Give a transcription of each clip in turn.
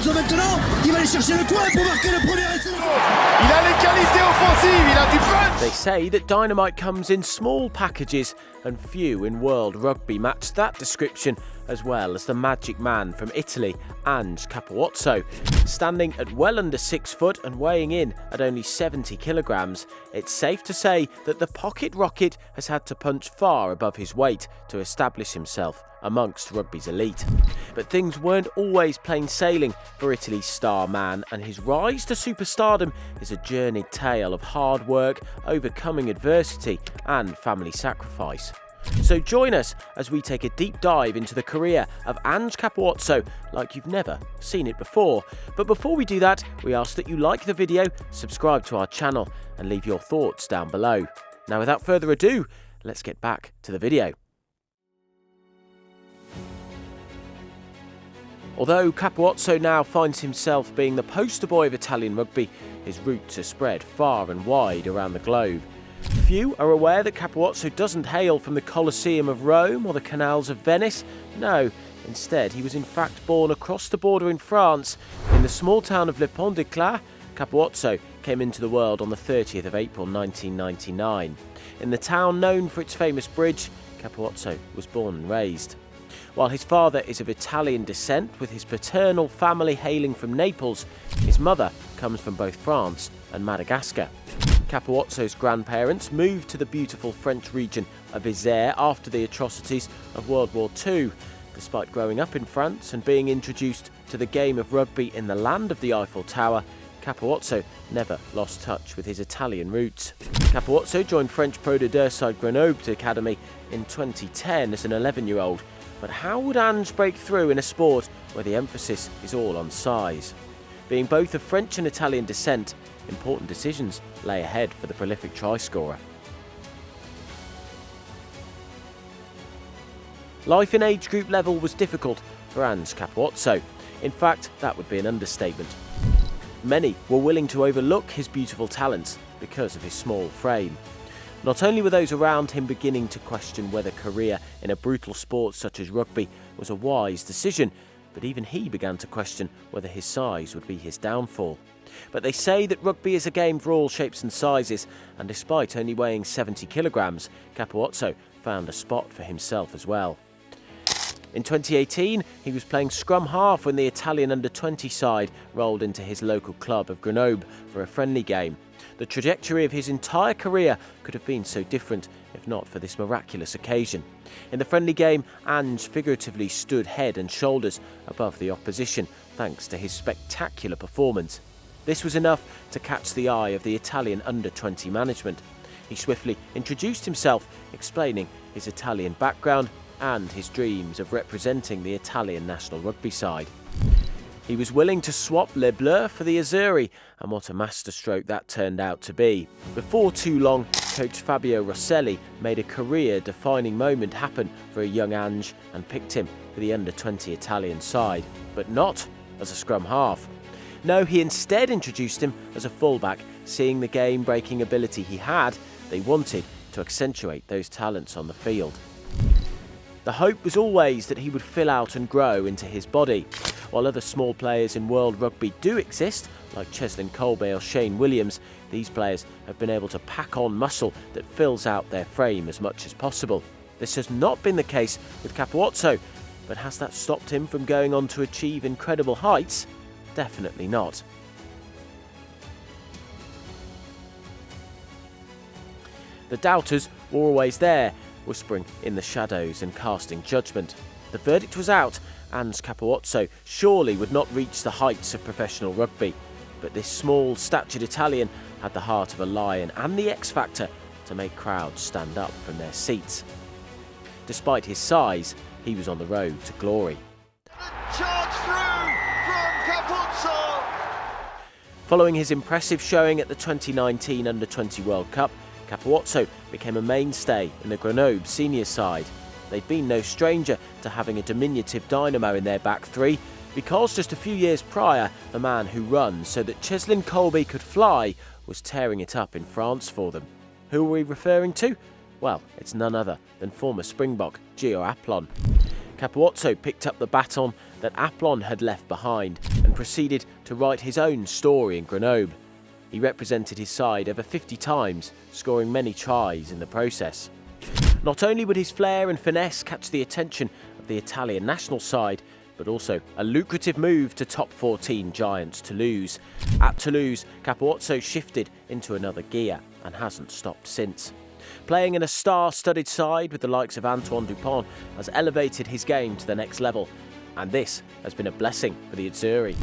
Capuozzo maintenant, il va aller chercher le coin pour marquer le premier essai. Il a les qualités offensives, il a du punch. They say that dynamite comes in small packages, and few in world rugby match that description, as well as the magic man from Italy, Ange Capuozzo. Standing at well under 6 foot and weighing in at only 70 kilograms, it's safe to say that the pocket rocket has had to punch far above his weight to establish himself amongst rugby's elite. But things weren't always plain sailing for Italy's star man, and his rise to superstardom is a journeyed tale of hard work, overcoming adversity and family sacrifice. So join us as we take a deep dive into the career of Ange Capuozzo like you've never seen it before. But before we do that, we ask that you like the video, subscribe to our channel and leave your thoughts down below. Now without further ado, let's get back to the video. Although Capuozzo now finds himself being the poster boy of Italian rugby, his roots are spread far and wide around the globe. Few are aware that Capuozzo doesn't hail from the Colosseum of Rome or the canals of Venice. No, instead he was in fact born across the border in France. In the small town of Le Pont-de-Claix, Capuozzo came into the world on the 30th of April 1999. In the town known for its famous bridge, Capuozzo was born and raised. While his father is of Italian descent, with his paternal family hailing from Naples, his mother comes from both France and Madagascar. Capuozzo's grandparents moved to the beautiful French region of Isère after the atrocities of World War II. Despite growing up in France and being introduced to the game of rugby in the land of the Eiffel Tower, Capuozzo never lost touch with his Italian roots. Capuozzo joined French Pro de Deux side Grenoble Academy in 2010 as an 11-year-old. But how would Ange break through in a sport where the emphasis is all on size? Being both of French and Italian descent, important decisions lay ahead for the prolific try scorer. Life in age group level was difficult for Ange Capuozzo. In fact, that would be an understatement. Many were willing to overlook his beautiful talents because of his small frame. Not only were those around him beginning to question whether career in a brutal sport such as rugby was a wise decision, but even he began to question whether his size would be his downfall. But they say that rugby is a game for all shapes and sizes, and despite only weighing 70 kilograms, Capuozzo found a spot for himself as well. In 2018, he was playing scrum half when the Italian under-20 side rolled into his local club of Grenoble for a friendly game. The trajectory of his entire career could have been so different if not for this miraculous occasion. In the friendly game, Ange figuratively stood head and shoulders above the opposition thanks to his spectacular performance. This was enough to catch the eye of the Italian under-20 management. He swiftly introduced himself, explaining his Italian background and his dreams of representing the Italian national rugby side. He was willing to swap Les Bleus for the Azzurri, and what a masterstroke that turned out to be. Before too long, coach Fabio Rosselli made a career-defining moment happen for a young Ange and picked him for the under-20 Italian side, but not as a scrum half. No, he instead introduced him as a fullback. Seeing the game-breaking ability he had, they wanted to accentuate those talents on the field. The hope was always that he would fill out and grow into his body. While other small players in world rugby do exist, like Cheslin Kolbe or Shane Williams, these players have been able to pack on muscle that fills out their frame as much as possible. This has not been the case with Capuozzo, but has that stopped him from going on to achieve incredible heights? Definitely not. The doubters were always there, whispering in the shadows and casting judgment. The verdict was out. Ange Capuozzo surely would not reach the heights of professional rugby, but this small-statured Italian had the heart of a lion and the X-factor to make crowds stand up from their seats. Despite his size, he was on the road to glory. Charge through from Capuozzo. Following his impressive showing at the 2019 Under-20 World Cup, Capuozzo became a mainstay in the Grenoble senior side. They'd been no stranger to having a diminutive dynamo in their back three, because just a few years prior, the man who runs so that Cheslin Kolbe could fly was tearing it up in France for them. Who are we referring to? Well, it's none other than former Springbok Gio Aplon. Capuozzo picked up the baton that Aplon had left behind, and and proceeded to write his own story in Grenoble. He represented his side over 50 times, scoring many tries in the process. Not only would his flair and finesse catch the attention of the Italian national side, but also a lucrative move to top 14 giants Toulouse. At Toulouse, Capuozzo shifted into another gear and hasn't stopped since. Playing in a star-studded side with the likes of Antoine Dupont has elevated his game to the next level, and this has been a blessing for the Azzurri.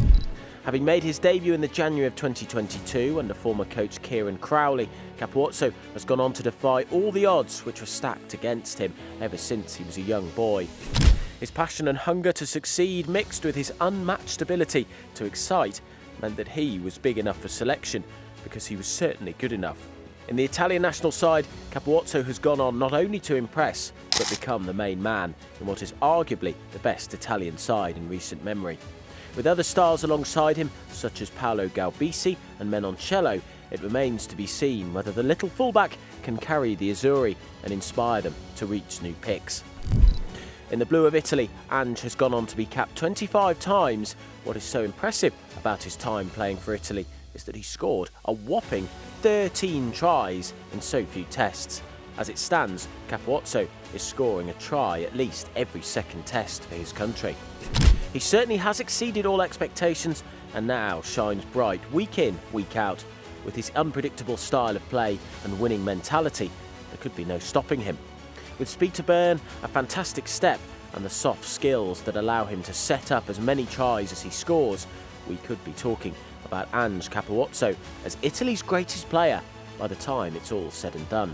Having made his debut in the January of 2022 under former coach Kieran Crowley, Capuozzo has gone on to defy all the odds which were stacked against him ever since he was a young boy. His passion and hunger to succeed, mixed with his unmatched ability to excite, meant that he was big enough for selection because he was certainly good enough. In the Italian national side, Capuozzo has gone on not only to impress, but become the main man in what is arguably the best Italian side in recent memory. With other stars alongside him, such as Paolo Galbisi and Menoncello, it remains to be seen whether the little fullback can carry the Azzurri and inspire them to reach new peaks. In the blue of Italy, Ange has gone on to be capped 25 times. What is so impressive about his time playing for Italy is that he scored a whopping 13 tries in so few tests. As it stands, Capuozzo is scoring a try at least every second test for his country. He certainly has exceeded all expectations and now shines bright week in, week out. With his unpredictable style of play and winning mentality, there could be no stopping him. With speed to burn, a fantastic step, and the soft skills that allow him to set up as many tries as he scores, we could be talking about Ange Capuozzo as Italy's greatest player by the time it's all said and done.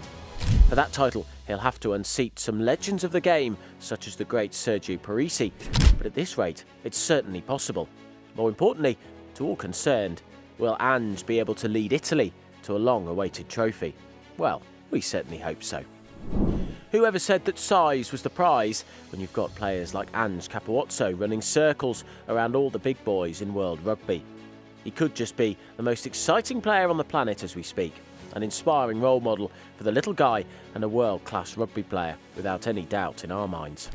For that title, he'll have to unseat some legends of the game, such as the great Sergio Parisi, but at this rate, it's certainly possible. More importantly, to all concerned, will Ange be able to lead Italy to a long-awaited trophy? Well, we certainly hope so. Whoever said that size was the prize when you've got players like Ange Capuozzo running circles around all the big boys in world rugby? He could just be the most exciting player on the planet as we speak, an inspiring role model for the little guy and a world-class rugby player, without any doubt in our minds.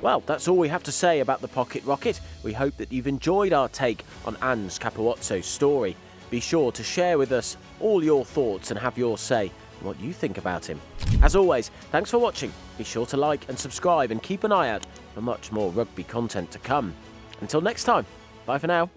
Well, that's all we have to say about the Pocket Rocket. We hope that you've enjoyed our take on Ange Capuozzo's story. Be sure to share with us all your thoughts and have your say on what you think about him. As always, thanks for watching. Be sure to like and subscribe and keep an eye out for much more rugby content to come. Until next time, bye for now.